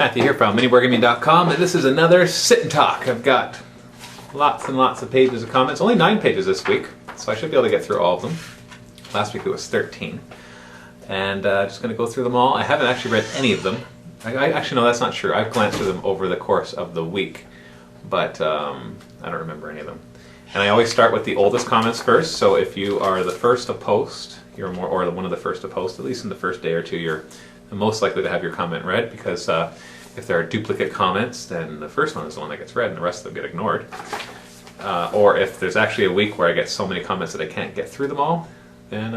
Matthew here from MiniWarGaming.com, and this is another sit and talk. I've got lots and lots of pages of comments, only 9 pages this week, so I should be able to get through all of them. Last week it was 13, and just going to go through them all. I haven't actually read any of them. Actually, no, that's not true. I've glanced through them over the course of the week, but I don't remember any of them. And I always start with the oldest comments first, so if you are the first to post, or one of the first to post, at least in the first day or two, you're most likely to have your comment read, because if there are duplicate comments, then the first one is the one that gets read and the rest of them get ignored. Or if there's actually a week where I get so many comments that I can't get through them all, then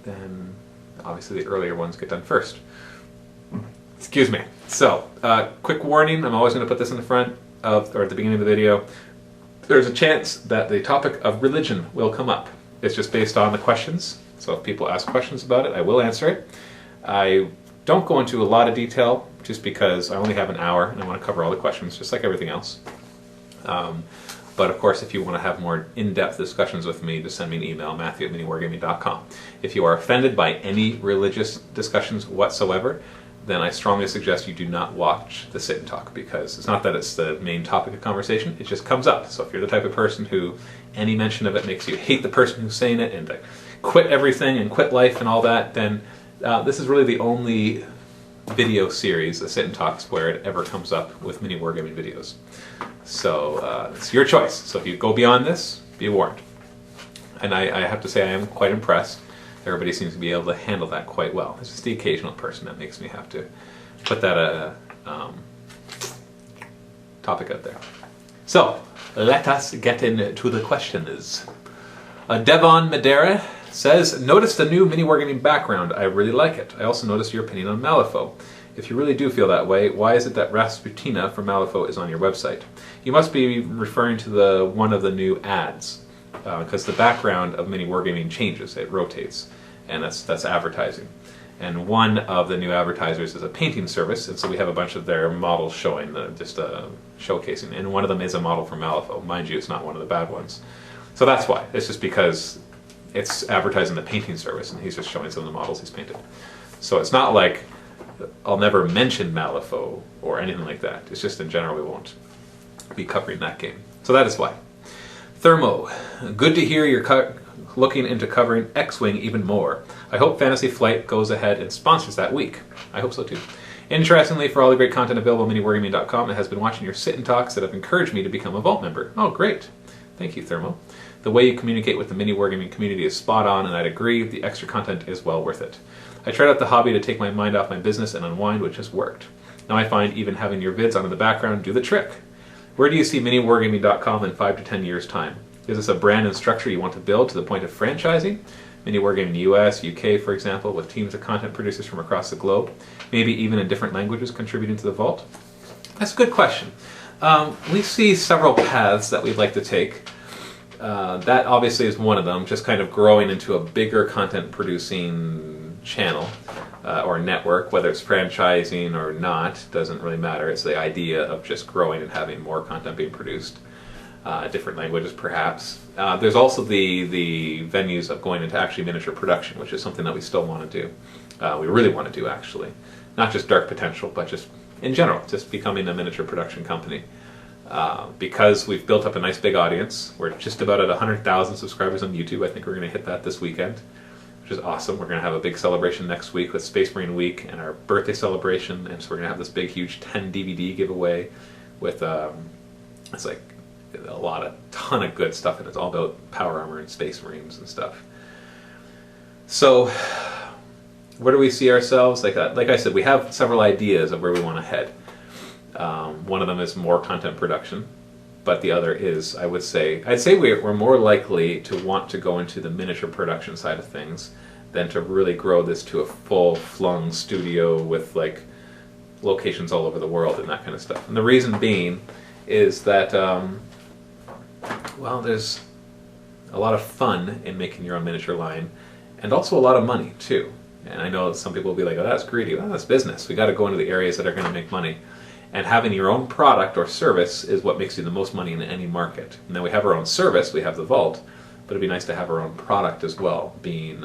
then obviously the earlier ones get done first. Excuse me. So, quick warning, I'm always going to put this in the front of, or at the beginning of the video. There's a chance that the topic of religion will come up. It's just based on the questions. So if people ask questions about it, I will answer it. I don't go into a lot of detail just because I only have an hour and I want to cover all the questions, just like everything else. But of course, if you want to have more in-depth discussions with me, just send me an email, matthew@miniwargaming.com. If you are offended by any religious discussions whatsoever, then I strongly suggest you do not watch the sit and talk, because it's not that it's the main topic of conversation, it just comes up. So if you're the type of person who any mention of it makes you hate the person who's saying it and quit everything and quit life and all that, then this is really the only video series, the sit and talks, where it ever comes up with MiniWarGaming videos. So it's your choice. So if you go beyond this, be warned. And I have to say I am quite impressed. Everybody seems to be able to handle that quite well. It's just the occasional person that makes me have to put that topic out there. So let us get into the questions. Devon Madera says, noticed the new MiniWarGaming background. I really like it. I also noticed your opinion on Malifaux. If you really do feel that way, why is it that Rasputina for Malifaux is on your website? You must be referring to one of the new ads, because the background of MiniWarGaming changes, it rotates, and that's advertising. And one of the new advertisers is a painting service, and so we have a bunch of their models showing, just showcasing, and one of them is a model from Malifaux. Mind you, it's not one of the bad ones. So that's why. It's just because it's advertising the painting service, and he's just showing some of the models he's painted. So it's not like I'll never mention Malifaux or anything like that. It's just in general we won't be covering that game. So that is why. Thermo, good to hear you're looking into covering X-Wing even more. I hope Fantasy Flight goes ahead and sponsors that week. I hope so too. Interestingly, for all the great content available on MiniWarGaming.com, it has been watching your sit and talks that have encouraged me to become a Vault member. Oh, great. Thank you, Thermo. The way you communicate with the MiniWarGaming community is spot on, and I'd agree, the extra content is well worth it. I tried out the hobby to take my mind off my business and unwind, which has worked. Now I find even having your vids on in the background do the trick. Where do you see MiniWarGaming.com in 5 to 10 years' time? Is this a brand and structure you want to build to the point of franchising? MiniWarGaming US, UK, for example, with teams of content producers from across the globe, maybe even in different languages contributing to the vault? That's a good question. We see several paths that we'd like to take. That obviously is one of them, just kind of growing into a bigger content producing channel or network, whether it's franchising or not, doesn't really matter. It's the idea of just growing and having more content being produced, different languages perhaps. There's also the venues of going into actually miniature production, which is something that we still want to do. We really want to do, actually. Not just Dark Potential, but just in general, just becoming a miniature production company. Because we've built up a nice big audience. We're just about at 100,000 subscribers on YouTube. I think we're going to hit that this weekend, which is awesome. We're going to have a big celebration next week with Space Marine Week and our birthday celebration, and so we're going to have this big, huge 10 DVD giveaway with, it's like a ton of good stuff, and it's all about power armor and Space Marines and stuff. So, where do we see ourselves? Like I said, we have several ideas of where we want to head. One of them is more content production, but the other is, I'd say we're more likely to want to go into the miniature production side of things than to really grow this to a full-flung studio with like locations all over the world and that kind of stuff. And the reason being is that, well, there's a lot of fun in making your own miniature line, and also a lot of money too. And I know some people will be like, oh, that's greedy. Well, that's business. We got to go into the areas that are going to make money. And having your own product or service is what makes you the most money in any market. And then we have our own service, we have the Vault, but it'd be nice to have our own product as well, being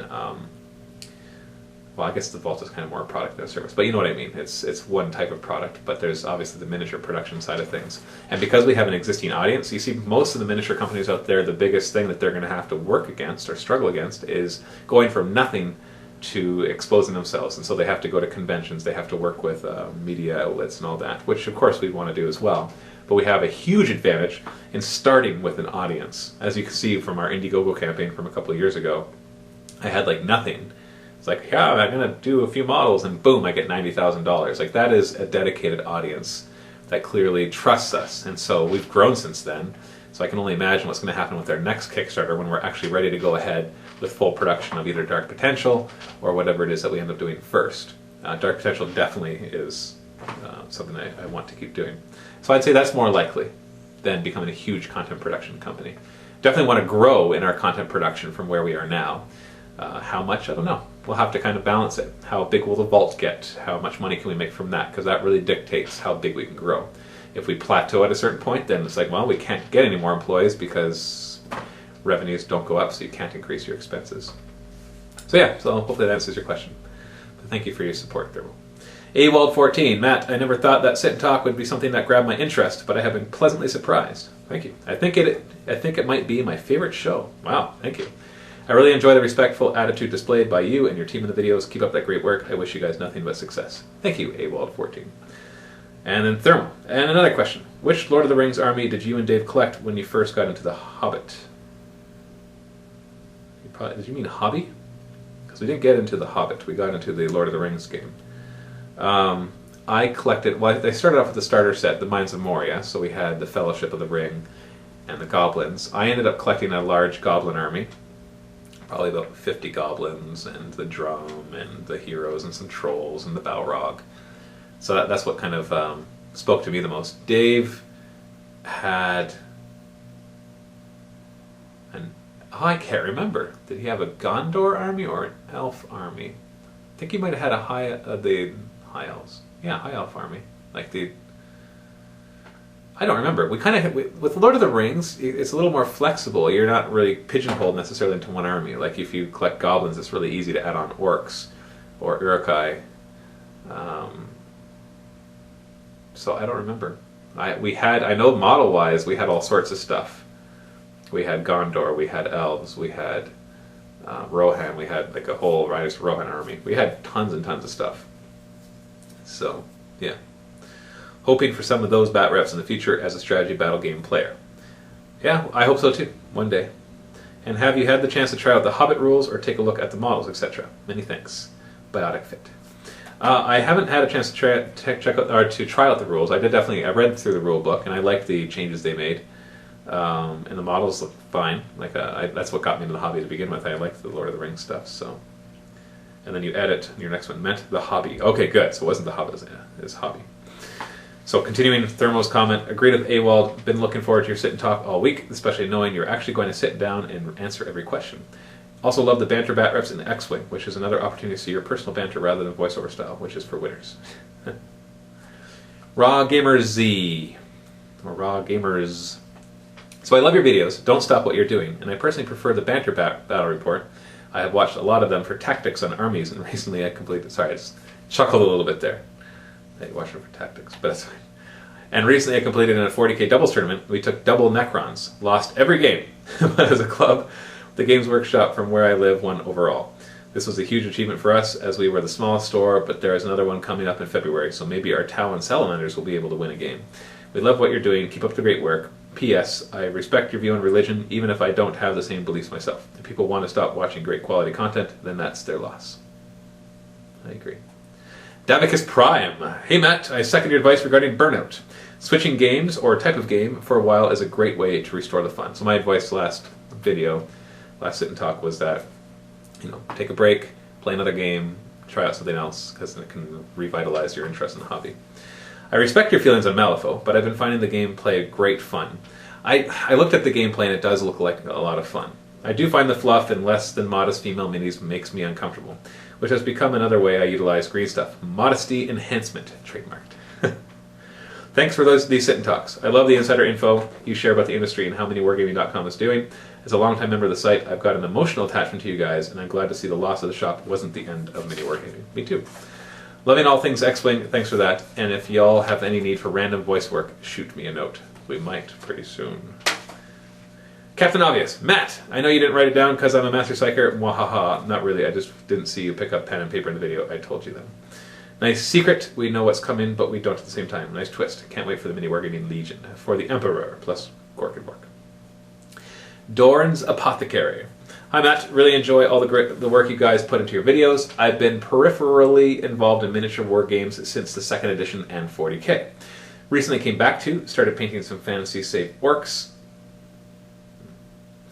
well, I guess the vault is kind of more a product than a service, but you know what I mean. It's one type of product, but there's obviously the miniature production side of things. And because we have an existing audience, you see most of the miniature companies out there, the biggest thing that they're going to have to work against or struggle against is going from nothing to exposing themselves. And so they have to go to conventions, they have to work with media outlets and all that, which of course we'd want to do as well. But we have a huge advantage in starting with an audience. As you can see from our Indiegogo campaign from a couple of years ago, I had like nothing. It's like, yeah, I'm going to do a few models, and boom, I get $90,000. Like, that is a dedicated audience that clearly trusts us. And so we've grown since then. So I can only imagine what's going to happen with our next Kickstarter when we're actually ready to go ahead with full production of either Dark Potential or whatever it is that we end up doing first. Dark Potential definitely is something I want to keep doing. So I'd say that's more likely than becoming a huge content production company. Definitely want to grow in our content production from where we are now. How much? I don't know. We'll have to kind of balance it. How big will the vault get? How much money can we make from that? Because that really dictates how big we can grow. If we plateau at a certain point, then it's like, well, we can't get any more employees because revenues don't go up, so you can't increase your expenses. So yeah, so hopefully that answers your question. But thank you for your support, Thermal. AWald14, Matt, I never thought that sit and talk would be something that grabbed my interest, but I have been pleasantly surprised. Thank you. I think it might be my favorite show. Wow, thank you. I really enjoy the respectful attitude displayed by you and your team in the videos. Keep up that great work. I wish you guys nothing but success. Thank you, AWald14. And then Thermal. And another question. Which Lord of the Rings army did you and Dave collect when you first got into The Hobbit? Did you mean hobby? Because we didn't get into The Hobbit. We got into the Lord of the Rings game. I collected, well, they started off with the starter set, the Mines of Moria, so we had the Fellowship of the Ring and the Goblins. I ended up collecting a large goblin army, probably about 50 goblins, and the drum, and the heroes, and some trolls, and the Balrog. So that's what kind of spoke to me the most. Dave had oh, I can't remember. Did he have a Gondor army or an elf army? I think he might have had the High Elves. Yeah, High Elf army. Like I don't remember. We kind of, with Lord of the Rings, it's a little more flexible. You're not really pigeonholed necessarily into one army. Like if you collect goblins, it's really easy to add on orcs or Uruk-hai. So I don't remember. I know model-wise, we had all sorts of stuff. We had Gondor, we had elves, we had Rohan, we had like a whole Riders of Rohan army. We had tons and tons of stuff. So, yeah. Hoping for some of those bat reps in the future as a strategy battle game player. Yeah, I hope so too, one day. And have you had the chance to try out the Hobbit rules or take a look at the models, etc.? Many thanks. Biotic Fit. I haven't had a chance to try out the rules. I read through the rule book and I liked the changes they made. And the models look fine. Like that's what got me into the hobby to begin with. I liked the Lord of the Rings stuff. So, and then you edit your next one meant the hobby. Okay, good. So it wasn't the Hobbit, it was hobby. So continuing Thermo's comment, agreed with AWald, been looking forward to your sit and talk all week, especially knowing you're actually going to sit down and answer every question. Also love the banter bat reps in the X-Wing, which is another opportunity to see your personal banter rather than voiceover style, which is for winners. Raw Gamers Z, or Raw Gamers. So I love your videos, don't stop what you're doing, and I personally prefer the banter battle report. I have watched a lot of them for tactics on armies, and recently I completed, sorry, I just chuckled a little bit there. I watched them for tactics, but that's fine. And recently I completed in a 40k doubles tournament. We took double Necrons, lost every game, but as a club, the Games Workshop from where I live won overall. This was a huge achievement for us as we were the smallest store, but there is another one coming up in February, so maybe our Tau and Salamanders will be able to win a game. We love what you're doing, keep up the great work. P.S. I respect your view on religion, even if I don't have the same beliefs myself. If people want to stop watching great quality content, then that's their loss. I agree. Davicus Prime. Hey Matt, I second your advice regarding burnout. Switching games or type of game for a while is a great way to restore the fun. So my advice last sit and talk was that, take a break, play another game, try out something else, because it can revitalize your interest in the hobby. I respect your feelings on Malifaux, but I've been finding the gameplay great fun. I looked at the gameplay and it does look like a lot of fun. I do find the fluff and less than modest female minis makes me uncomfortable, which has become another way I utilize green stuff. Modesty enhancement, trademarked. Thanks for these sit and talks. I love the insider info you share about the industry and how MiniWarGaming.com is doing. As a longtime member of the site, I've got an emotional attachment to you guys, and I'm glad to see the loss of the shop wasn't the end of MiniWarGaming. Me too. Loving all things X-Wing, thanks for that. And if y'all have any need for random voice work, shoot me a note. We might pretty soon. Captain Obvious. Matt, I know you didn't write it down because I'm a master psycher. Mwahaha. Not really. I just didn't see you pick up pen and paper in the video. I told you that. Nice secret. We know what's coming, but we don't at the same time. Nice twist. Can't wait for the MiniWarGaming Legion. For the Emperor, plus Gork and Bork. Dorn's Apothecary. Hi Matt, really enjoy all the work you guys put into your videos. I've been peripherally involved in miniature war games since the 2nd edition and 40k. Recently came back to, started painting some Fantasy Save Orcs.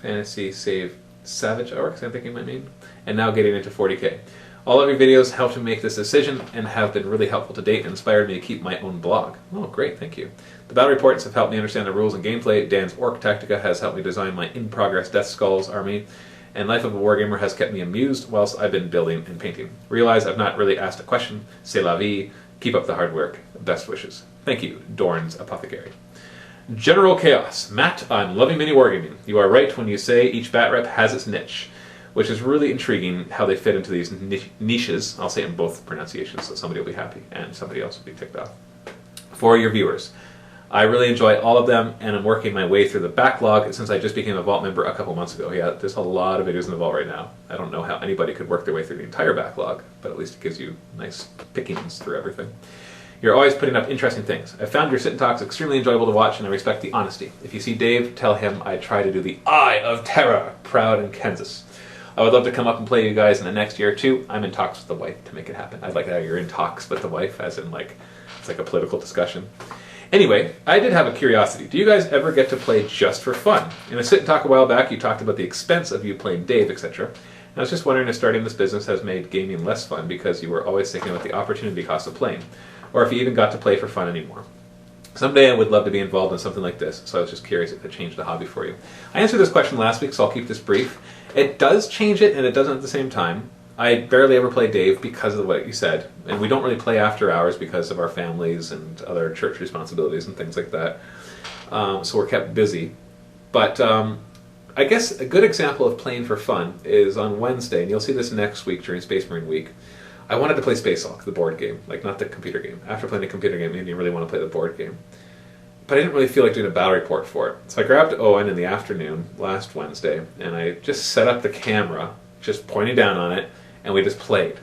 Fantasy Save Savage Orcs, I think you might mean. And now getting into 40k. All of your videos helped me make this decision and have been really helpful to date and inspired me to keep my own blog. Oh, great, thank you. The battle reports have helped me understand the rules and gameplay. Dan's Orc Tactica has helped me design my in-progress Death Skulls army. And Life of a Wargamer has kept me amused whilst I've been building and painting. Realize I've not really asked a question. C'est la vie. Keep up the hard work. Best wishes. Thank you, Dorn's Apothecary. General Chaos. Matt, I'm loving MiniWarGaming. You are right when you say each bat rep has its niche, which is really intriguing how they fit into these niches. I'll say it in both pronunciations, so somebody will be happy and somebody else will be ticked off. For your viewers, I really enjoy all of them, and I'm working my way through the backlog since I just became a Vault member a couple months ago. Yeah, there's a lot of videos in the Vault right now. I don't know how anybody could work their way through the entire backlog, but at least it gives you nice pickings through everything. You're always putting up interesting things. I found your sit and talks extremely enjoyable to watch, and I respect the honesty. If you see Dave, tell him I try to do the Eye of Terror, proud in Kansas. I would love to come up and play you guys in the next year or two. I'm in talks with the wife to make it happen. I'd like how you're in talks with the wife, as in like, it's like a political discussion. Anyway, I did have a curiosity. Do you guys ever get to play just for fun? In a sit and talk a while back, you talked about the expense of you playing Dave, etc. And I was just wondering if starting this business has made gaming less fun because you were always thinking about the opportunity cost of playing, or if you even got to play for fun anymore. Someday I would love to be involved in something like this, so I was just curious if it changed the hobby for you. I answered this question last week, so I'll keep this brief. It does change it, and it doesn't at the same time. I barely ever play Dave because of what you said, and we don't really play after hours because of our families and other church responsibilities and things like that. So we're kept busy. But I guess a good example of playing for fun is on Wednesday, and you'll see this next week during Space Marine Week. I wanted to play Space Hulk, the board game, like not the computer game. After playing the computer game, maybe you really want to play the board game. But I didn't really feel like doing a battle report for it. So I grabbed Owen in the afternoon last Wednesday, and I just set up the camera, just pointing down on it, and we just played.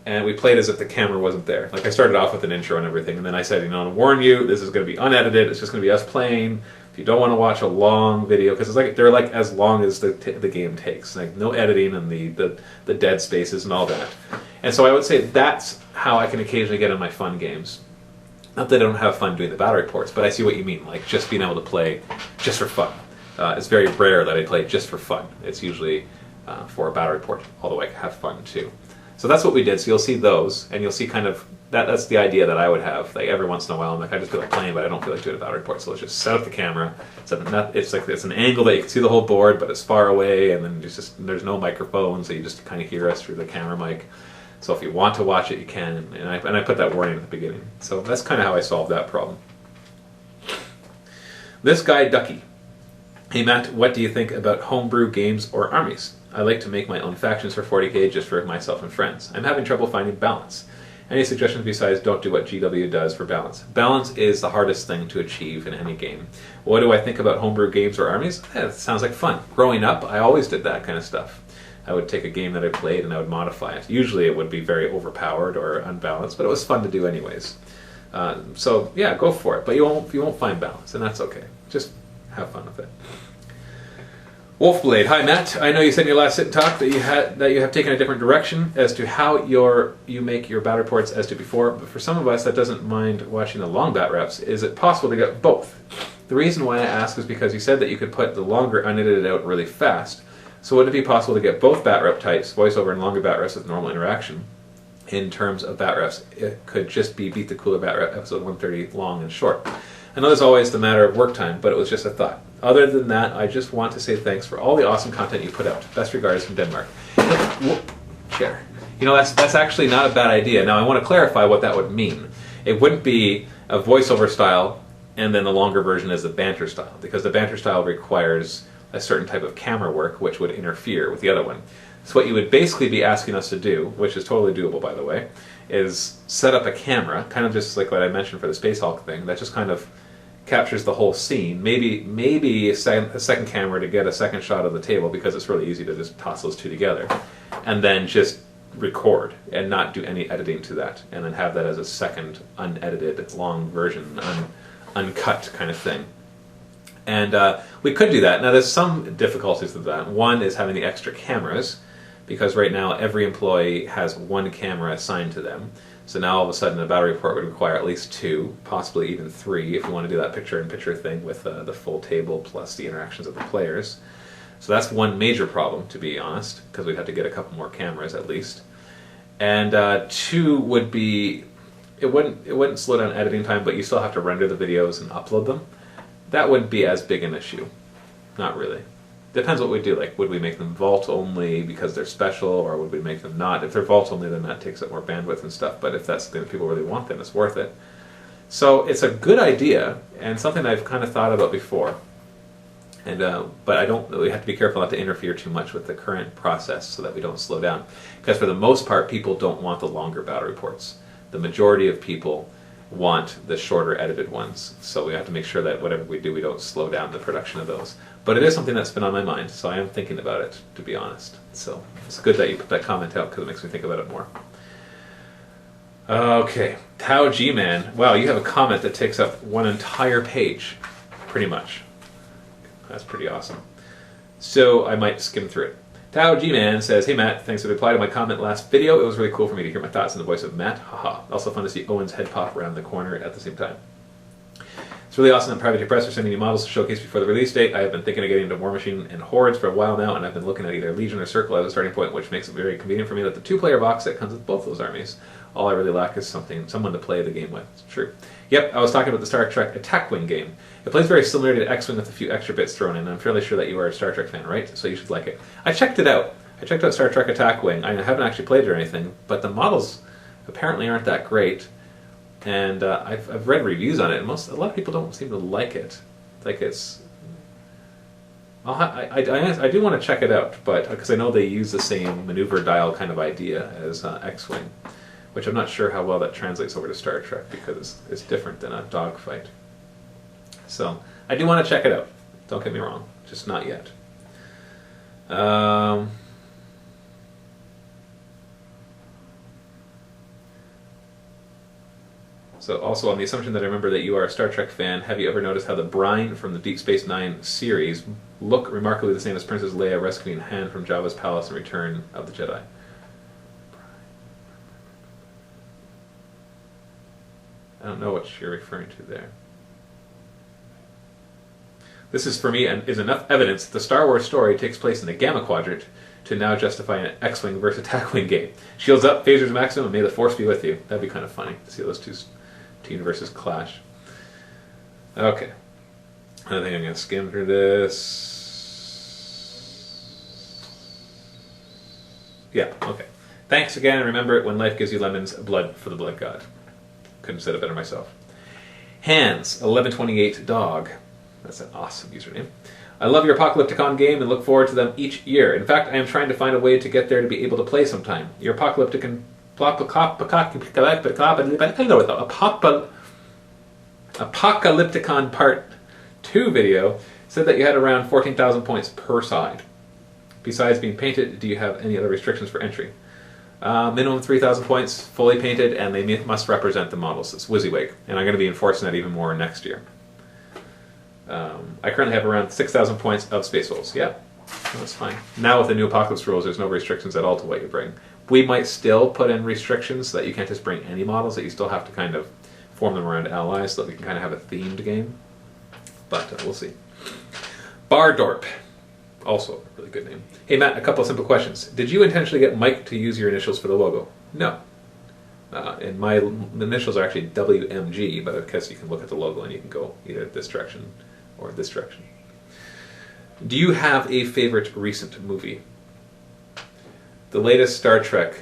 And we played as if the camera wasn't there. Like I started off with an intro and everything, and then I said, you know, to warn you, this is going to be unedited, it's just going to be us playing. If you don't want to watch a long video, because it's like they're like as long as the game takes, like no editing and the dead spaces and all that. And so I would say that's how I can occasionally get in my fun games. Not that I don't have fun doing the battle reports, but I see what you mean, like just being able to play just for fun. It's very rare that I play just for fun. It's usually for a battle report, although I have fun too. So that's what we did. So you'll see those, and you'll see kind of that's the idea that I would have. Like every once in a while, I'm like, I just feel like playing, but I don't feel like doing a battle report. So let's just set up the camera. So it's like it's an angle that you can see the whole board, but it's far away, and then there's no microphone, so you just kind of hear us through the camera mic. So if you want to watch it, you can. And I put that warning at the beginning. So that's kind of how I solved that problem. This guy Ducky. Hey Matt, what do you think about homebrew games or armies? I like to make my own factions for 40k just for myself and friends. I'm having trouble finding balance. Any suggestions besides don't do what GW does for balance? Balance is the hardest thing to achieve in any game. What do I think about homebrew games or armies? It sounds like fun. Growing up, I always did that kind of stuff. I would take a game that I played and I would modify it. Usually it would be very overpowered or unbalanced, but it was fun to do anyways. So yeah, go for it. But you won't find balance, and that's okay. Just have fun with it. Wolfblade, hi Matt. I know you said in your last sit and talk that you have taken a different direction as to how you make your bat reports as to before, but for some of us that doesn't mind watching the long bat reps, is it possible to get both? The reason why I ask is because you said that you could put the longer unedited out really fast. So would it be possible to get both bat rep types, voiceover and longer bat reps with normal interaction? In terms of bat reps, it could just be Beat the Cooler bat rep episode 130 long and short. I know there's always the matter of work time, but it was just a thought. Other than that, I just want to say thanks for all the awesome content you put out. Best regards from Denmark. Chair. You know, that's actually not a bad idea. Now, I want to clarify what that would mean. It wouldn't be a voiceover style and then the longer version is the banter style, because the banter style requires a certain type of camera work which would interfere with the other one. So what you would basically be asking us to do, which is totally doable by the way, is set up a camera, kind of just like what I mentioned for the Space Hulk thing, that just kind of captures the whole scene. Maybe a second camera to get a second shot of the table, because it's really easy to just toss those two together. And then just record and not do any editing to that. And then have that as a second unedited long version, uncut kind of thing. And we could do that. Now there's some difficulties with that. One is having the extra cameras, because right now every employee has one camera assigned to them. So now all of a sudden a battle report would require at least 2, possibly even 3, if you want to do that picture-in-picture thing with the full table plus the interactions of the players. So that's one major problem, to be honest, because we'd have to get a couple more cameras at least. And 2 would be, it wouldn't slow down editing time, but you still have to render the videos and upload them. That wouldn't be as big an issue. Not really. Depends what we do. Like, would we make them vault only because they're special, or would we make them not? If they're vault only, then that takes up more bandwidth and stuff. But if that's something that people really want, then it's worth it. So it's a good idea, and something I've kind of thought about before. And but I don't. We have to be careful not to interfere too much with the current process, so that we don't slow down. Because for the most part, people don't want the longer battle reports. The majority of people want the shorter edited ones. So we have to make sure that whatever we do, we don't slow down the production of those. But it is something that's been on my mind, so I am thinking about it, to be honest. So it's good that you put that comment out, because it makes me think about it more. Okay, Tao G-Man. Wow, you have a comment that takes up one entire page, pretty much. That's pretty awesome. So I might skim through it. Tao G-Man says, "Hey Matt, thanks for the reply to my comment last video. It was really cool for me to hear my thoughts in the voice of Matt. Haha. Also fun to see Owen's head pop around the corner at the same time. It's really awesome that Privateer Press are sending me models to showcase before the release date. I have been thinking of getting into War Machine and Hordes for a while now, and I've been looking at either Legion or Circle as a starting point, which makes it very convenient for me that the 2-player box set comes with both those armies. All I really lack is someone to play the game with." It's true. Yep, I was talking about the Star Trek Attack Wing game. It plays very similar to X-Wing with a few extra bits thrown in. I'm fairly sure that you are a Star Trek fan, right? So you should like it. I checked it out. I checked out Star Trek Attack Wing. I haven't actually played it or anything, but the models apparently aren't that great. And I've read reviews on it, and a lot of people don't seem to like it. Like it's, I do want to check it out, but because I know they use the same maneuver dial kind of idea as X-Wing, which I'm not sure how well that translates over to Star Trek, because it's different than a dogfight. So I do want to check it out. Don't get me wrong, just not yet. So also, on the assumption that I remember that you are a Star Trek fan, have you ever noticed how the Brine from the Deep Space Nine series look remarkably the same as Princess Leia rescuing Han from Jabba's palace in Return of the Jedi? I don't know what you're referring to there. This is, for me, is enough evidence that the Star Wars story takes place in the Gamma Quadrant to now justify an X-Wing versus Attack Wing game. Shields up, phasers maximum, and may the Force be with you. That'd be kind of funny to see those two universes clash. Okay. I think I'm going to skim through this. Yeah, okay. Thanks again, and remember, when life gives you lemons, blood for the blood god. Couldn't have said it better myself. Hands, 1128 dog. That's an awesome username. I love your Apocalypticon game and look forward to them each year. In fact, I am trying to find a way to get there to be able to play sometime. Your Apocalypticon Part 2 video said that you had around 14,000 points per side. Besides being painted, do you have any other restrictions for entry? Minimum 3,000 points, fully painted, and they must represent the models. It's WYSIWYG, and I'm going to be enforcing that even more next year. I currently have around 6,000 points of Space Wolves. Yeah, that's fine. Now with the new Apocalypse rules, there's no restrictions at all to what you bring. We might still put in restrictions so that you can't just bring any models, that you still have to kind of form them around allies so that we can kind of have a themed game. But we'll see. Bardorp. Also a really good name. Hey Matt, a couple of simple questions. Did you intentionally get Mike to use your initials for the logo? No. And my initials are actually WMG, but I guess you can look at the logo and you can go either this direction or this direction. Do you have a favorite recent movie? The latest Star Trek.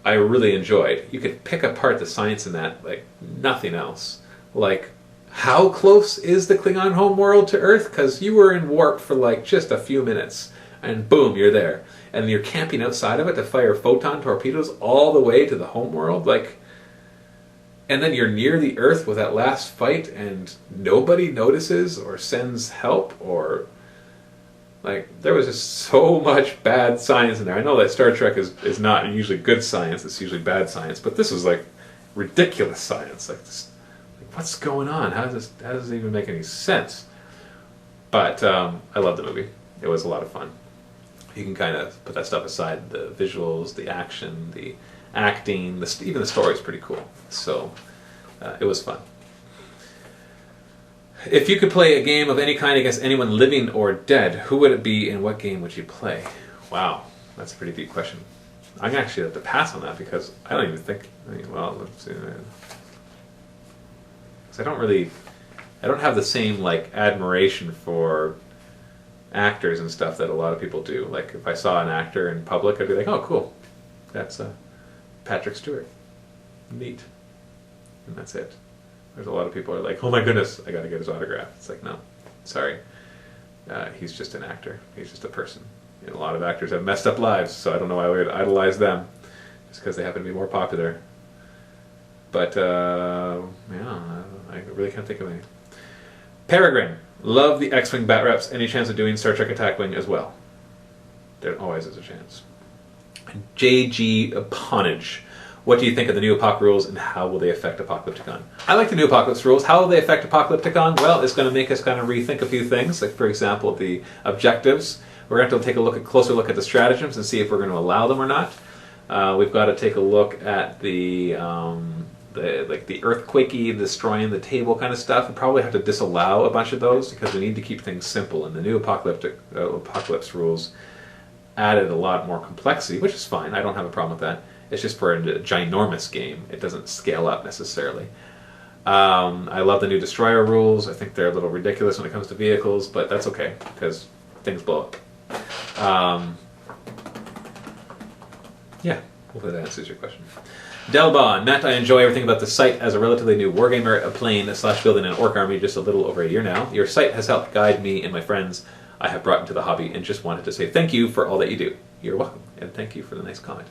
I really enjoyed. You could pick apart the science in that like nothing else. Like, how close is the Klingon homeworld to Earth? Because you were in warp for like just a few minutes, and boom, you're there. And you're camping outside of it to fire photon torpedoes all the way to the homeworld. Like, and then you're near the Earth with that last fight, and nobody notices or sends help, or like, there was just so much bad science in there. I know that Star Trek is not usually good science; it's usually bad science. But this was like ridiculous science. Like, this, like, what's going on? How does it even make any sense? But I love the movie. It was a lot of fun. You can kind of put that stuff aside. The visuals, the action, the acting, even the story is pretty cool. So it was fun. If you could play a game of any kind against anyone living or dead, who would it be and what game would you play? Wow, that's a pretty deep question. I'm going to actually have to pass on that because I don't even think, well, let's see. Because I don't have the same like admiration for actors and stuff that a lot of people do. Like, if I saw an actor in public, I'd be like, oh, cool, that's Patrick Stewart. Neat. And that's it. There's a lot of people who are like, oh my goodness, I got to get his autograph. It's like, no, sorry. He's just an actor. He's just a person. And a lot of actors have messed up lives, so I don't know why we would idolize them, just because they happen to be more popular. But, yeah, I really can't think of any. Peregrine. Love the X-Wing bat reps. Any chance of doing Star Trek Attack Wing as well? There always is a chance. J.G. Ponage. What do you think of the new Apoc rules, and how will they affect Apocalypticon? I like the new Apocalypse rules. How will they affect Apocalypticon? Well, it's going to make us kind of rethink a few things. Like, for example, the objectives. We're going to have to take a closer look at the stratagems and see if we're going to allow them or not. We've got to take a look at the earthquakey, destroying the table kind of stuff. We probably have to disallow a bunch of those because we need to keep things simple. And the new Apocalypse rules added a lot more complexity, which is fine. I don't have a problem with that. It's just for a ginormous game. It doesn't scale up necessarily. I love the new Destroyer rules. I think they're a little ridiculous when it comes to vehicles, but that's okay because things blow up. Yeah, hopefully that answers your question. Delbon, Matt, I enjoy everything about the site. As a relatively new wargamer, playing / building an orc army just a little over a year now. Your site has helped guide me and my friends I have brought into the hobby, and just wanted to say thank you for all that you do. You're welcome, and thank you for the nice comment.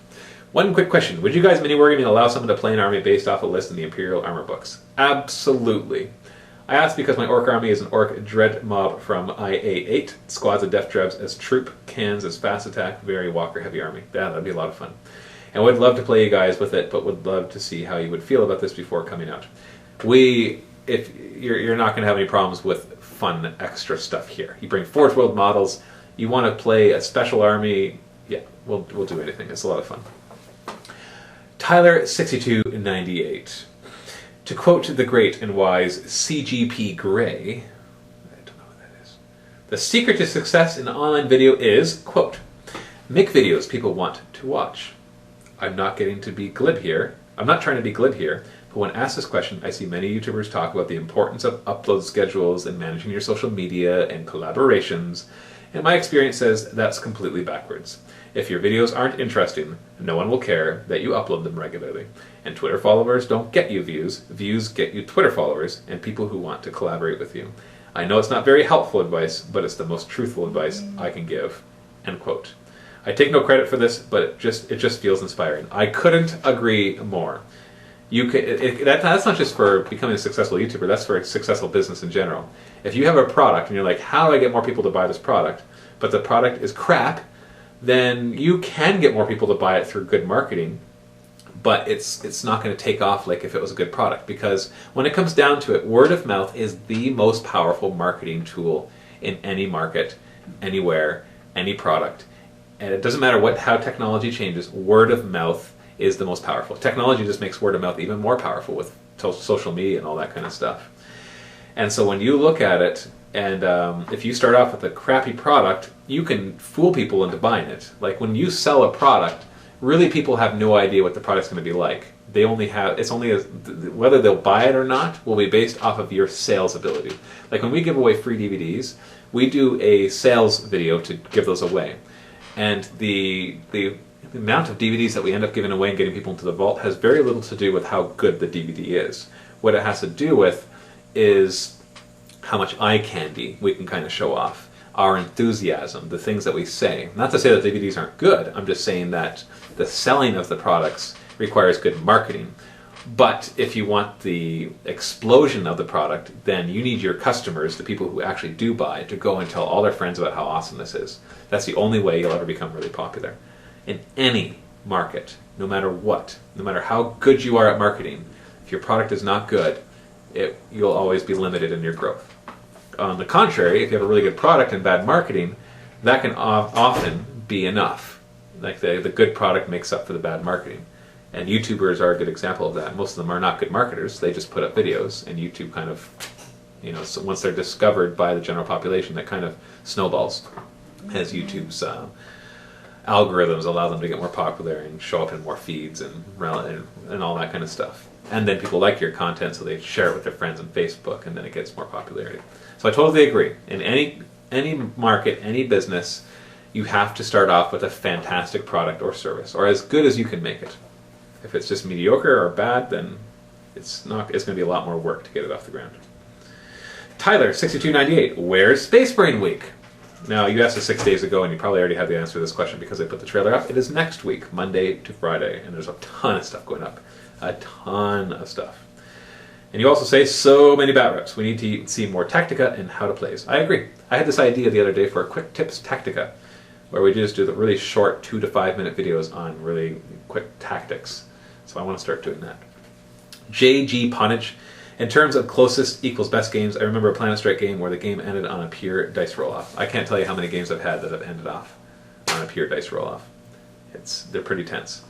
One quick question. Would you guys MiniWarGaming allow someone to play an army based off a list in the Imperial Armor books? Absolutely. I ask because my orc army is an orc dread mob from IA8. Squads of death drebs as troop, cans as fast attack, very walker heavy army. Yeah, that'd be a lot of fun. And would love to play you guys with it, but would love to see how you would feel about this before coming out. If you're not going to have any problems with fun extra stuff here. You bring Forge World models, you want to play a special army, yeah, we'll do anything. It's a lot of fun. Tyler6298. To quote the great and wise CGP Grey, I don't know what that is. The secret to success in online video is, quote, make videos people want to watch. I'm not trying to be glib here, but when asked this question, I see many YouTubers talk about the importance of upload schedules and managing your social media and collaborations, and my experience says that's completely backwards. If your videos aren't interesting, no one will care that you upload them regularly. And Twitter followers don't get you views. Views get you Twitter followers and people who want to collaborate with you. I know it's not very helpful advice, but it's the most truthful advice I can give. End quote. I take no credit for this, but it just feels inspiring. I couldn't agree more. That's not just for becoming a successful YouTuber, that's for a successful business in general. If you have a product and you're like, how do I get more people to buy this product, but the product is crap, then you can get more people to buy it through good marketing, but it's not going to take off like if it was a good product, because when it comes down to it, word of mouth is the most powerful marketing tool in any market, anywhere, any product. And it doesn't matter how technology changes, word of mouth is the most powerful. Technology just makes word of mouth even more powerful with social media and all that kind of stuff. And so when you look at it, and if you start off with a crappy product, you can fool people into buying it. Like when you sell a product, really people have no idea what the product's going to be like. Whether they'll buy it or not will be based off of your sales ability. Like when we give away free DVDs, we do a sales video to give those away. And The amount of DVDs that we end up giving away and getting people into the vault has very little to do with how good the DVD is. What it has to do with is how much eye candy we can kind of show off, our enthusiasm, the things that we say. Not to say that DVDs aren't good, I'm just saying that the selling of the products requires good marketing. But if you want the explosion of the product, then you need your customers, the people who actually do buy, to go and tell all their friends about how awesome this is. That's the only way you'll ever become really popular. In any market, no matter what, no matter how good you are at marketing, if your product is not good, you'll always be limited in your growth. On the contrary, if you have a really good product and bad marketing, that can often be enough. Like the good product makes up for the bad marketing. And YouTubers are a good example of that. Most of them are not good marketers. They just put up videos, and YouTube kind of, so once they're discovered by the general population, that kind of snowballs as YouTube's algorithms allow them to get more popular and show up in more feeds and all that kind of stuff. And then people like your content, so they share it with their friends on Facebook, and then it gets more popularity. So I totally agree. In any market, any business, you have to start off with a fantastic product or service, or as good as you can make it. If it's just mediocre or bad, then it's going to be a lot more work to get it off the ground. Tyler, 6298, where's Space Brain Week? Now, you asked this 6 days ago, and you probably already have the answer to this question because I put the trailer up. It is next week, Monday to Friday, and there's a ton of stuff going up. A ton of stuff. And you also say, so many bat reps. We need to see more Tactica and how to plays. I agree. I had this idea the other day for a quick tips Tactica, where we just do the really short 2 to 5 minute videos on really quick tactics. So I want to start doing that. JG Ponage. In terms of closest equals best games, I remember a Planet Strike game where the game ended on a pure dice roll-off. I can't tell you how many games I've had that have ended off on a pure dice roll-off. They're pretty tense.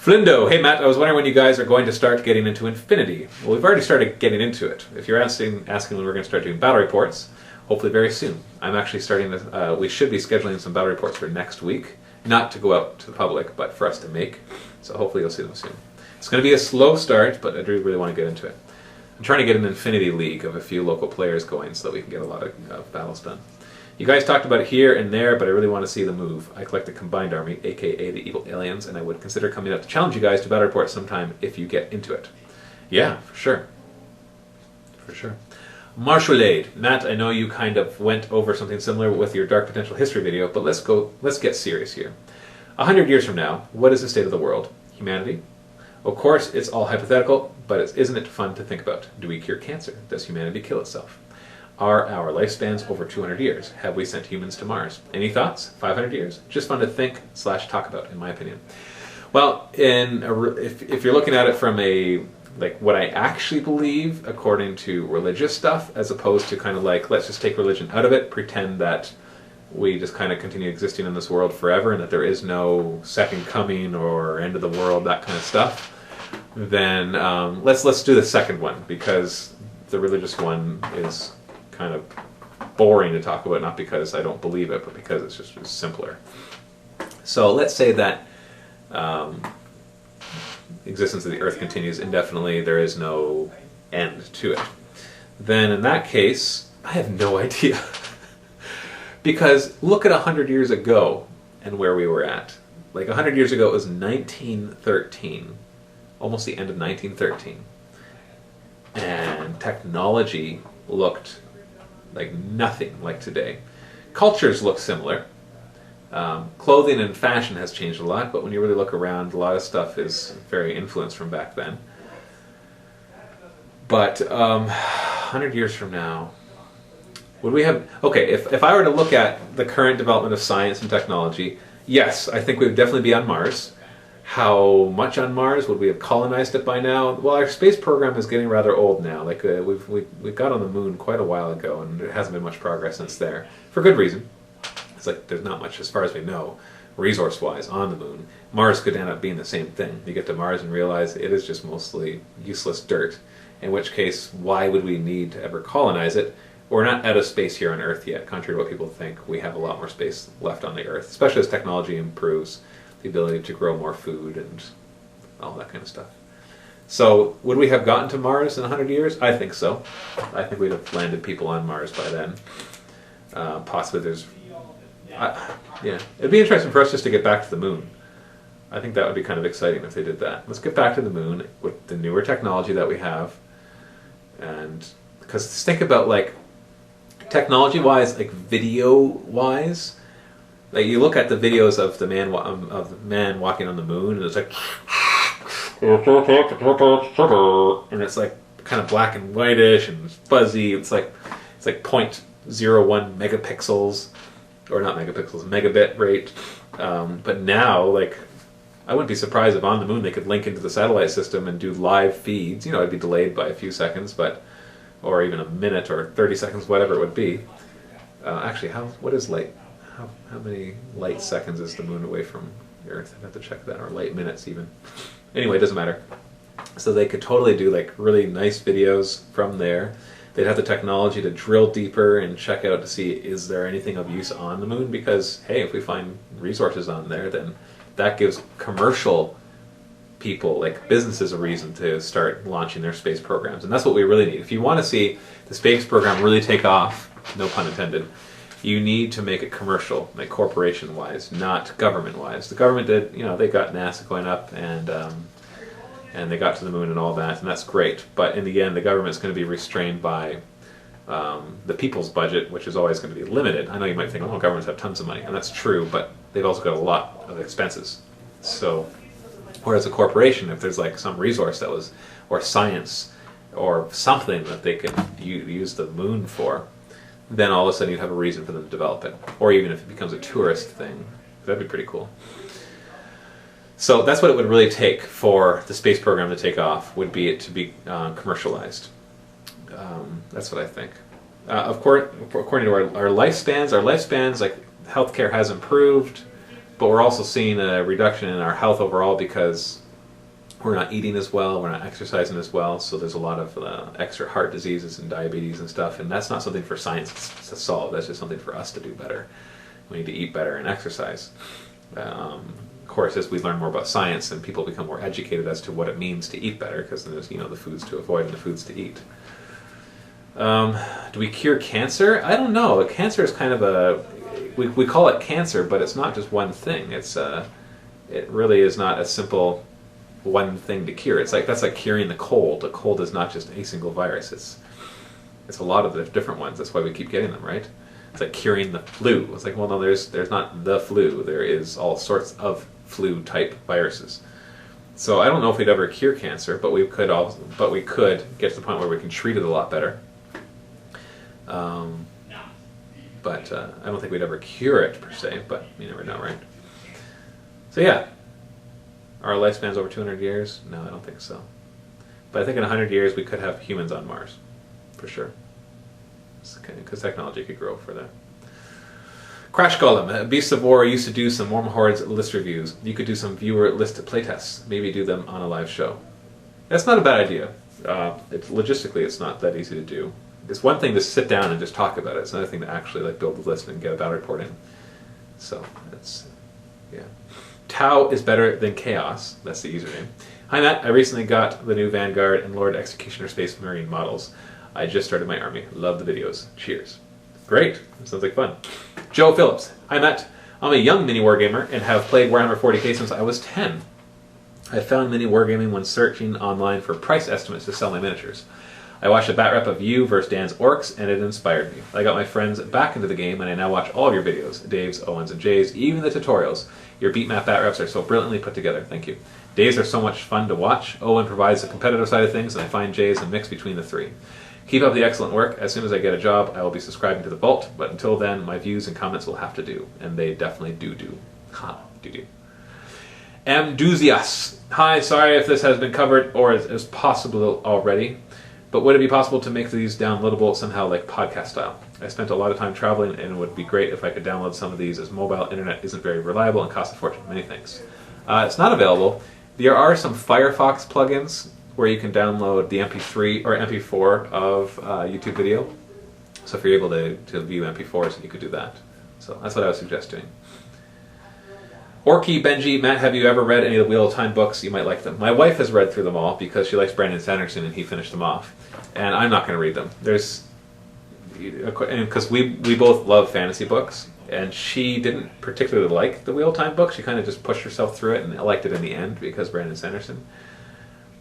Flindo, hey Matt, I was wondering when you guys are going to start getting into Infinity. Well, we've already started getting into it. If you're asking when we're going to start doing battle reports, hopefully very soon. I'm actually starting to, we should be scheduling some battle reports for next week, not to go out to the public, but for us to make. So hopefully you'll see them soon. It's going to be a slow start, but I do really want to get into it. I'm trying to get an Infinity League of a few local players going so that we can get a lot of battles done. You guys talked about it here and there, but I really want to see the move. I collect the Combined Army, aka the Evil Aliens, and I would consider coming out to challenge you guys to battle report sometime if you get into it. Yeah, for sure. For sure. Marshallade. Matt, I know you kind of went over something similar with your Dark Potential History video, but let's get serious here. 100 years from now, what is the state of the world? Humanity? Of course, it's all hypothetical, but isn't it fun to think about? Do we cure cancer? Does humanity kill itself? Are our lifespans over 200 years? Have we sent humans to Mars? Any thoughts? 500 years? Just fun to think / talk about, in my opinion. Well, if you're looking at it from what I actually believe according to religious stuff, as opposed to kind of like, let's just take religion out of it, pretend that we just kind of continue existing in this world forever and that there is no second coming or end of the world, that kind of stuff, then let's do the second one, because the religious one is kind of boring to talk about, not because I don't believe it, but because it's just simpler. So let's say that existence of the Earth continues indefinitely, there is no end to it. Then in that case, I have no idea. Because look at 100 years ago and where we were at. Like 100 years ago, it was 1913, almost the end of 1913. And technology looked like nothing like today. Cultures look similar. Clothing and fashion has changed a lot, but when you really look around, a lot of stuff is very influenced from back then. But 100 years from now, would we have... Okay, if I were to look at the current development of science and technology, yes, I think we would definitely be on Mars. How much on Mars? Would we have colonized it by now? Well, our space program is getting rather old now. Like we got on the moon quite a while ago, and there hasn't been much progress since there. For good reason. It's like there's not much, as far as we know, resource-wise, on the moon. Mars could end up being the same thing. You get to Mars and realize it is just mostly useless dirt. In which case, why would we need to ever colonize it? We're not out of space here on Earth yet. Contrary to what people think, we have a lot more space left on the Earth, especially as technology improves, the ability to grow more food and all that kind of stuff. So, would we have gotten to Mars in 100 years? I think so. I think we'd have landed people on Mars by then. Possibly there's... yeah, it'd be interesting for us just to get back to the moon. I think that would be kind of exciting if they did that. Let's get back to the moon with the newer technology that we have. And because think about like technology-wise, like video-wise, like you look at the videos of the man walking on the moon, and it's like, and it's like kind of black and whitish and fuzzy. It's like 0.01 megapixels, or not megapixels, megabit rate. But now, like, I wouldn't be surprised if on the moon they could link into the satellite system and do live feeds. You know, it'd be delayed by a few seconds, or even a minute or 30 seconds, whatever it would be. Actually, what is light? How many light seconds is the moon away from Earth? I'd have to check that, or light minutes even. Anyway, it doesn't matter. So they could totally do like really nice videos from there. They'd have the technology to drill deeper and check out to see, is there anything of use on the moon? Because, hey, if we find resources on there, then that gives commercial people, like businesses, a reason to start launching their space programs. And that's what we really need. If you want to see the space program really take off, no pun intended, you need to make it commercial, like corporation-wise, not government-wise. The government did, they got NASA going up, and they got to the moon and all that, and that's great. But in the end, the government's going to be restrained by the people's budget, which is always going to be limited. I know you might think, oh, governments have tons of money, and that's true, but they've also got a lot of expenses. So, whereas a corporation, if there's like some resource or science, or something that they could use the moon for, then all of a sudden you'd have a reason for them to develop it. Or even if it becomes a tourist thing, that'd be pretty cool. So that's what it would really take for the space program to take off, would be it to be commercialized. That's what I think. Of course, according to our lifespans, like healthcare has improved, but we're also seeing a reduction in our health overall because we're not eating as well, we're not exercising as well, so there's a lot of extra heart diseases and diabetes and stuff, and that's not something for science to solve, that's just something for us to do better. We need to eat better and exercise. Of course, as we learn more about science and people become more educated as to what it means to eat better, because then there's the foods to avoid and the foods to eat. Do we cure cancer? I don't know. Cancer is kind of we call it cancer, but it's not just one thing. It really is not a simple one thing to cure. That's like curing the cold. A cold is not just a single virus. It's a lot of the different ones. That's why we keep getting them, right? It's like curing the flu. It's like, well, no, there's not the flu. There is all sorts of flu-type viruses. So I don't know if we'd ever cure cancer, but we could get to the point where we can treat it a lot better. But I don't think we'd ever cure it per se. But you never know, right? So yeah, our lifespan's over 200 years. No, I don't think so. But I think in 100 years we could have humans on Mars, for sure. Because technology could grow for that. Crash Golem, Beasts of War used to do some Warm Hordes list reviews. You could do some viewer list playtests. Maybe do them on a live show. That's not a bad idea. Logistically, it's not that easy to do. It's one thing to sit down and just talk about it. It's another thing to actually like build the list and get a battle report in. So yeah. Tau is better than Chaos. That's the username. Hi Matt, I recently got the new Vanguard and Lord Executioner Space Marine models. I just started my army. Love the videos. Cheers. Great. Sounds like fun. Joe Phillips. Hi Matt. I'm a young mini-wargamer and have played Warhammer 40k since I was 10. I found mini-wargaming when searching online for price estimates to sell my miniatures. I watched a bat rep of you versus Dan's Orcs and it inspired me. I got my friends back into the game and I now watch all of your videos. Dave's, Owen's, and Jay's, even the tutorials. Your beat map bat reps are so brilliantly put together. Thank you. Dave's are so much fun to watch. Owen provides the competitive side of things and I find Jay's a mix between the three. Keep up the excellent work. As soon as I get a job, I will be subscribing to the Vault, but until then, my views and comments will have to do. And they definitely do. Ha, do. Mduzias. Hi, sorry if this has been covered or is possible already, but would it be possible to make these downloadable somehow like podcast style? I spent a lot of time traveling and it would be great if I could download some of these as mobile internet isn't very reliable and costs a fortune. Many thanks. It's not available. There are some Firefox plugins where you can download the MP3 or MP4 of YouTube video. So if you're able to view MP4s, you could do that. So that's what I would suggest doing. Orky, Benji, Matt, have you ever read any of the Wheel of Time books? You might like them. My wife has read through them all because she likes Brandon Sanderson and he finished them off. And I'm not going to read them. Because we both love fantasy books. and she didn't particularly like the Wheel Time book. She kind of just pushed herself through it and liked it in the end because Brandon Sanderson.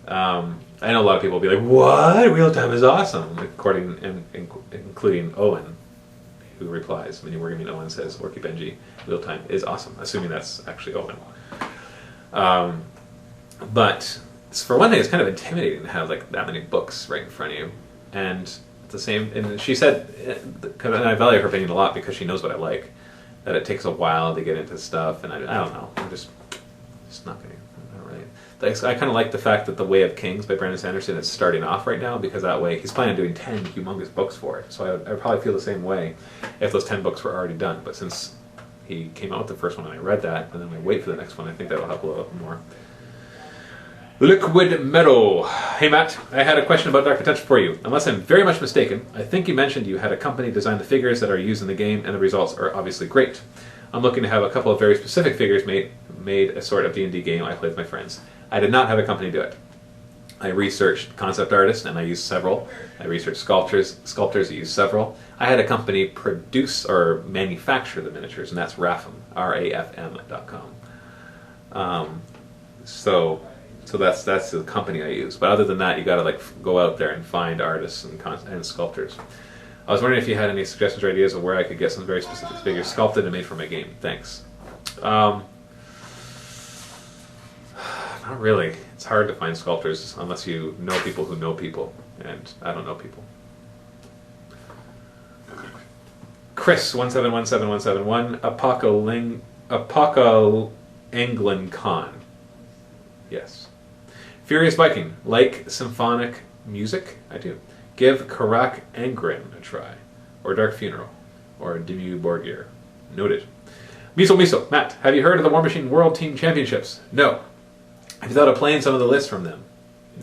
I know a lot of people will be like, "What? Wheel Time is awesome," including Owen, who replies. MiniWarGaming Owen says, "Orky Benji, Wheel Time is awesome," assuming that's actually Owen. But for one thing, it's kind of intimidating to have like that many books right in front of you, and the same. And she said, and I value her opinion a lot because she knows what I like. That it takes a while to get into stuff, and I don't know. I'm just not going to. I kind of like the fact that The Way of Kings by Brandon Sanderson is starting off right now, because that way he's planning on doing 10 humongous books for it. So I would probably feel the same way if those 10 books were already done. But since he came out with the first one and I read that, and then we wait for the next one, I think that will help a little bit more. Liquid Meadow. Hey Matt, I had a question about Dark Potential for you. Unless I'm very much mistaken, I think you mentioned you had a company design the figures that are used in the game, and the results are obviously great. I'm looking to have a couple of very specific figures made a sort of D&D game I play with my friends. I did not have a company do it. I researched concept artists, and I used several. I researched sculptors, I used several. I had a company produce or manufacture the miniatures, and that's Rafm, RAFM.com. So that's the company I use. But other than that, you got to like go out there and find artists and sculptors. I was wondering if you had any suggestions or ideas of where I could get some very specific figures sculpted and made for my game. Thanks. Not really. It's hard to find sculptors unless you know people who know people, and I don't know people. Chris 1717171 Apocalanglin Con. Yes. Furious Viking, like symphonic music? I do. Give Karak Angren a try, or Dark Funeral, or Dimmu Borgir. Noted. Miso, Matt, have you heard of the War Machine World Team Championships? No. Have you thought of playing some of the lists from them?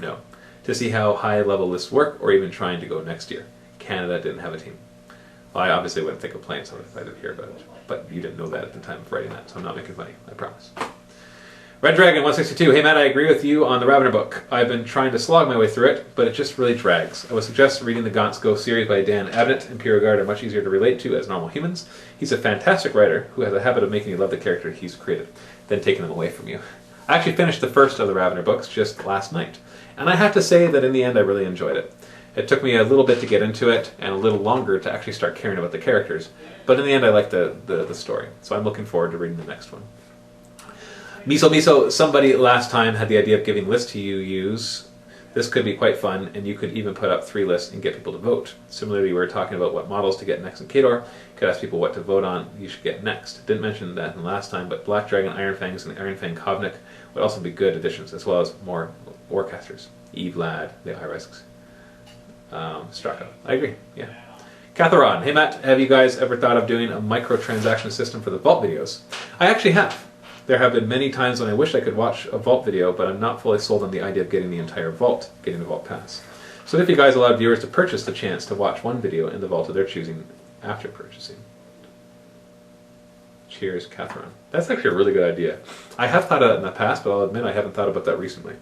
No. To see how high-level lists work, or even trying to go next year. Canada didn't have a team. Well, I obviously wouldn't think of playing some if I didn't hear about it, but you didn't know that at the time of writing that, so I'm not making money, I promise. Red Dragon 162. Hey Matt, I agree with you on the Ravener book. I've been trying to slog my way through it, but it just really drags. I would suggest reading the Gaunt's Go series by Dan Abnett. Imperial Guard are much easier to relate to as normal humans. He's a fantastic writer who has a habit of making you love the character he's created, then taking them away from you. I actually finished the first of the Ravener books just last night, and I have to say that in the end I really enjoyed it. It took me a little bit to get into it, and a little longer to actually start caring about the characters, but in the end I liked the story, so I'm looking forward to reading the next one. Miso, somebody last time had the idea of giving lists to use. This could be quite fun, and you could even put up 3 lists and get people to vote. Similarly, we were talking about what models to get next in Khador. You could ask people what to vote on you should get next. Didn't mention that in the last time, but Black Dragon, Iron Fangs, and Iron Fang Kovnik would also be good additions, as well as more Warcasters. Eve Ladd, the Irisks, Straka. I agree, yeah. Catharon, hey Matt, have you guys ever thought of doing a microtransaction system for the Vault videos? I actually have. There have been many times when I wish I could watch a Vault video, but I'm not fully sold on the idea of getting the entire Vault, getting the Vault Pass. So if you guys allowed viewers to purchase the chance to watch one video in the Vault of their choosing after purchasing. Cheers, Catherine. That's actually a really good idea. I have thought of that in the past, but I'll admit I haven't thought about that recently.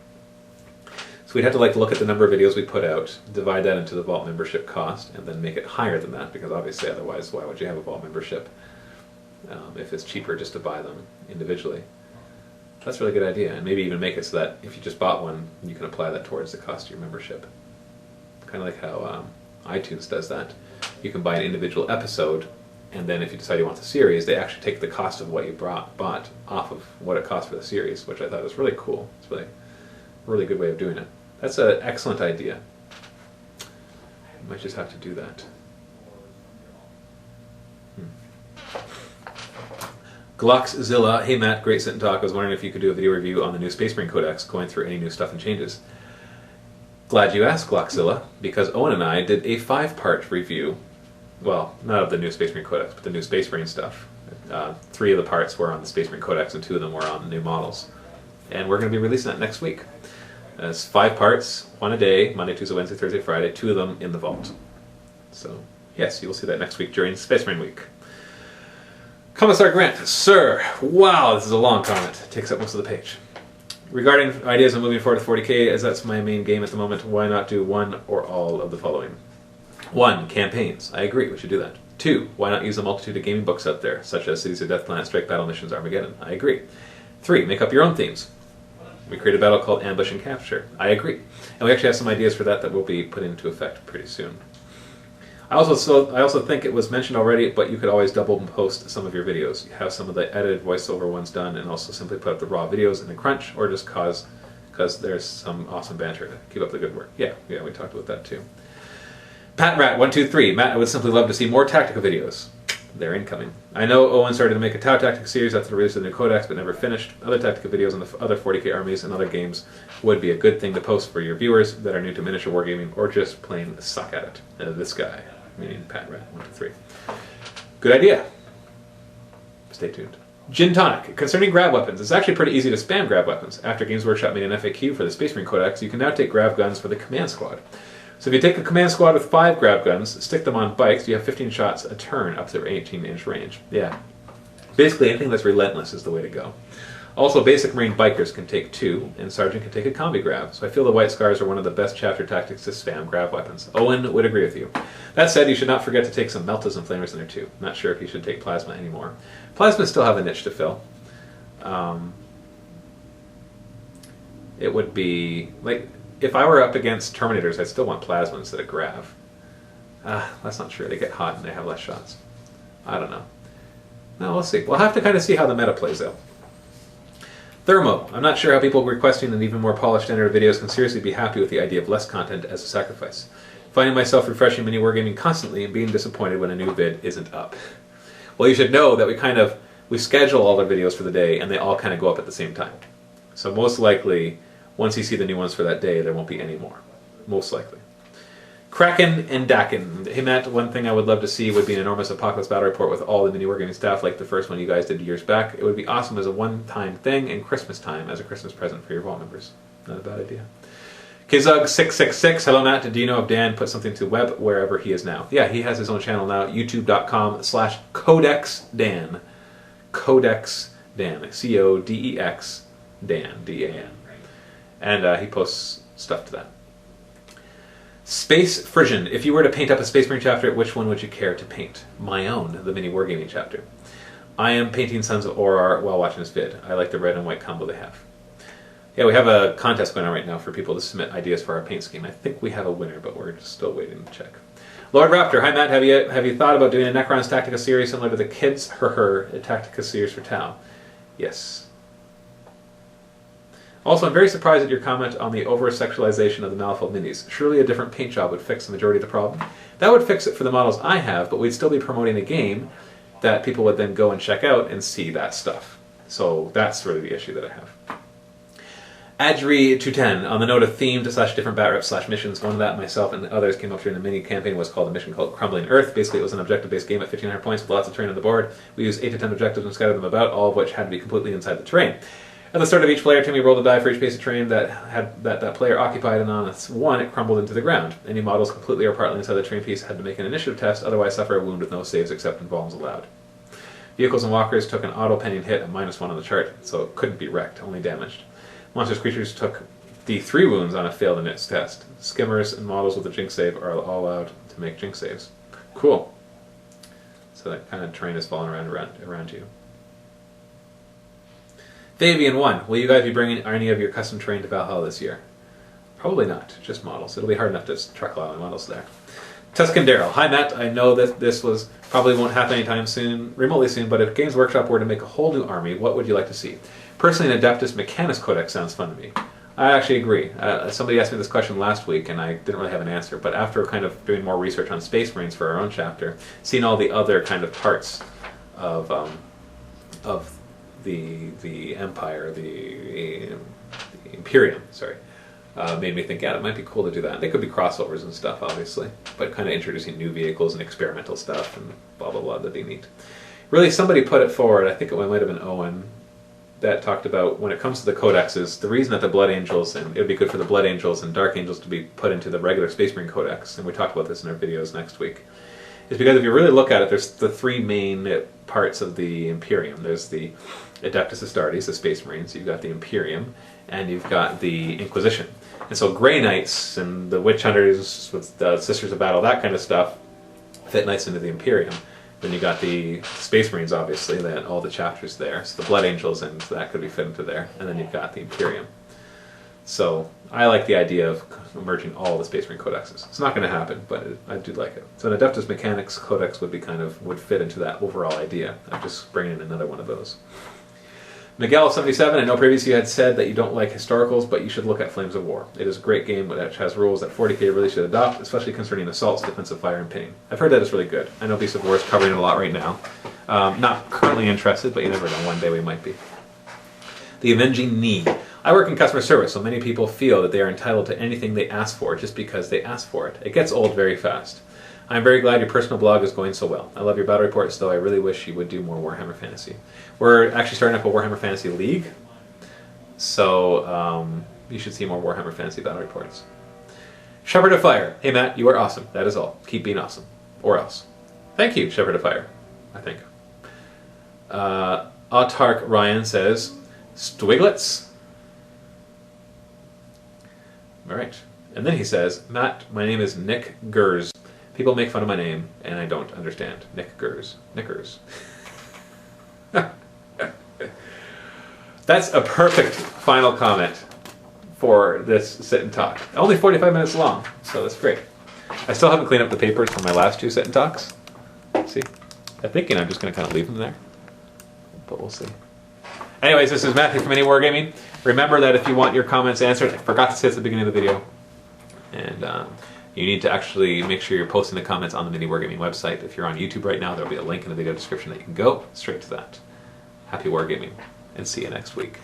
So we'd have to look at the number of videos we put out, divide that into the Vault membership cost, and then make it higher than that, because obviously otherwise why would you have a Vault membership? If it's cheaper just to buy them individually. That's a really good idea, and maybe even make it so that if you just bought one, you can apply that towards the cost of your membership. Kind of like how iTunes does that. You can buy an individual episode, and then if you decide you want the series, they actually take the cost of what you bought off of what it cost for the series, which I thought was really cool. It's really a really good way of doing it. That's an excellent idea. You might just have to do that. Glockzilla, hey Matt, great sit and talk. I was wondering if you could do a video review on the new Space Marine Codex, going through any new stuff and changes. Glad you asked, Glockzilla, because Owen and I did a 5-part review. Well, not of the new Space Marine Codex, but the new Space Marine stuff. 3 of the parts were on the Space Marine Codex, and 2 of them were on the new models. And we're going to be releasing that next week. It's 5 parts, 1 a day, Monday, Tuesday, Wednesday, Thursday, Friday, 2 of them in the Vault. So, yes, you will see that next week during Space Marine Week. Commissar Grant, sir, wow, this is a long comment. It takes up most of the page. Regarding ideas on moving forward to 40k, as that's my main game at the moment, why not do one or all of the following? 1. Campaigns. I agree, we should do that. 2. Why not use a multitude of gaming books out there, such as Cities of Death, Planet Strike, Battle Missions, Armageddon? I agree. 3. Make up your own themes. We create a battle called Ambush and Capture. I agree. And we actually have some ideas for that will be put into effect pretty soon. I also think it was mentioned already, but you could always double post some of your videos. You have some of the edited voiceover ones done, and also simply put up the raw videos in a crunch, or just because there's some awesome banter to keep up the good work. Yeah, we talked about that too. Pat Rat 123. Matt, I would simply love to see more tactical videos. They're incoming. I know Owen started to make a Tau Tactics series after the release of the new codex, but never finished. Other tactical videos on the other 40k armies and other games would be a good thing to post for your viewers that are new to miniature wargaming or just plain suck at it. This guy, meaning Pat Rat 123. Good idea. Stay tuned. Gin Tonic. Concerning grab weapons, it's actually pretty easy to spam grab weapons. After Games Workshop made an FAQ for the Space Marine Codex, you can now take grab guns for the command squad. So if you take a command squad with 5 grab guns, stick them on bikes, you have 15 shots a turn up to 18-inch range. Yeah. Basically, anything that's relentless is the way to go. Also, basic Marine bikers can take 2, and Sergeant can take a combi grab. So I feel the White Scars are one of the best chapter tactics to spam grab weapons. Owen would agree with you. That said, you should not forget to take some Meltas and Flamers in there too. Not sure if you should take Plasma anymore. Plasma still have a niche to fill. It would be like, if I were up against Terminators, I'd still want Plasma instead of Grav. That's not true. They get hot and they have less shots. I don't know. No, we'll see. We'll have to kind of see how the meta plays out. Thermo. I'm not sure how people requesting an even more polished standard of videos can seriously be happy with the idea of less content as a sacrifice. Finding myself refreshing MiniWarGaming constantly and being disappointed when a new vid isn't up. Well, you should know that we schedule all our videos for the day and they all kind of go up at the same time. So most likely, once you see the new ones for that day, there won't be any more. Most likely. Kraken and Dakin. Hey Matt, one thing I would love to see would be an enormous Apocalypse battle report with all the MiniWarGaming staff like the first one you guys did years back. It would be awesome as a one-time thing in Christmas time as a Christmas present for your vault members. Not a bad idea. Kizug666. Hello Matt, do you know if Dan put something to web wherever he is now? Yeah, he has his own channel now, youtube.com/CodexDan. CodexDan. C-O-D-E-X Dan. D-A-N. And he posts stuff to that. Space Frisian. If you were to paint up a Space Marine chapter, which one would you care to paint? My own, the MiniWarGaming chapter. I am painting Sons of Orar while watching this vid. I like the red and white combo they have. Yeah, we have a contest going on right now for people to submit ideas for our paint scheme. I think we have a winner, but we're still waiting to check. Lord Raptor, hi Matt, have you thought about doing a Necrons Tactica series similar to the Kids Tactica series for Tau? Yes. Also, I'm very surprised at your comment on the over-sexualization of the Malifaux minis. Surely a different paint job would fix the majority of the problem. That would fix it for the models I have, but we'd still be promoting a game that people would then go and check out and see that stuff. So that's really the issue that I have. Adri210, on the note of themed / different bat reps / missions, one that myself and others came up during the mini campaign was called a mission called Crumbling Earth. Basically, it was an objective-based game at 1,500 points with lots of terrain on the board. We used 8 to 10 objectives and scattered them about, all of which had to be completely inside the terrain. At the start of each player turn, we rolled a die for each piece of terrain that player occupied, and on its 1, it crumbled into the ground. Any models completely or partly inside the terrain piece had to make an initiative test, otherwise suffer a wound with no saves except in bombs allowed. Vehicles and walkers took an auto-penning hit at -1 on the chart, so it couldn't be wrecked, only damaged. Monsters creatures took the 3 wounds on a failed inits test. Skimmers and models with a Jinx save are all allowed to make Jinx saves. Cool. So that kind of terrain is falling around you. Fabian1, will you guys be bringing any of your custom terrain to Valhalla this year? Probably not, just models. It'll be hard enough to truck a lot of models there. Tuscan Daryl, hi Matt, I know that this probably won't happen anytime soon, remotely soon, but if Games Workshop were to make a whole new army, what would you like to see? Personally, an Adeptus Mechanis Codex sounds fun to me. I actually agree. Somebody asked me this question last week and I didn't really have an answer, but after kind of doing more research on Space Marines for our own chapter, seeing all the other kind of parts of the Empire, the Imperium, sorry, made me think, yeah, it might be cool to do that. They could be crossovers and stuff, obviously, but kind of introducing new vehicles and experimental stuff and blah, blah, blah, that'd be neat. Really, somebody put it forward, I think it might have been Owen, that talked about when it comes to the codexes, the reason that the Blood Angels, and it would be good for the Blood Angels and Dark Angels to be put into the regular Space Marine Codex, and we talked about this in our videos next week, is because if you really look at it, there's the 3 main parts of the Imperium. There's the Adeptus Astartes, the Space Marines, you've got the Imperium, and you've got the Inquisition. And so Grey Knights and the Witch Hunters with the Sisters of Battle, that kind of stuff, fit nice into the Imperium. Then you got the Space Marines, obviously, they had all the chapters there. So the Blood Angels, and that could be fit into there. And then you've got the Imperium. So I like the idea of merging all the Space Marine codexes. It's not going to happen, but I do like it. So an Adeptus Mechanicus codex would be would fit into that overall idea of just bringing in another one of those. Miguel77, I know previously you had said that you don't like historicals, but you should look at Flames of War. It is a great game which has rules that 40k really should adopt, especially concerning assaults, defensive fire, and pinning. I've heard that it's really good. I know Beast of War is covering it a lot right now. Not currently interested, but you never know, one day we might be. The Avenging Knee. I work in customer service, so many people feel that they are entitled to anything they ask for just because they ask for it. It gets old very fast. I'm very glad your personal blog is going so well. I love your battle reports, though I really wish you would do more Warhammer Fantasy. We're actually starting up a Warhammer Fantasy League, so you should see more Warhammer Fantasy battle reports. Shepherd of Fire. Hey Matt, you are awesome. That is all. Keep being awesome. Or else. Thank you, Shepherd of Fire, I think. Autark Ryan says, Stwiglets. Alright. And then he says, Matt, my name is Nick Gers. People make fun of my name, and I don't understand. Nick Gers. Knickers. That's a perfect final comment for this sit and talk. Only 45 minutes long, so that's great. I still haven't cleaned up the papers from my last 2 sit and talks. See? I'm thinking I'm just going to kind of leave them there, but we'll see. Anyways, this is Matthew from MiniWarGaming. Remember that if you want your comments answered, I forgot to say at the beginning of the video, and you need to actually make sure you're posting the comments on the MiniWarGaming website. If you're on YouTube right now, there'll be a link in the video description that you can go straight to that. Happy wargaming, and see you next week.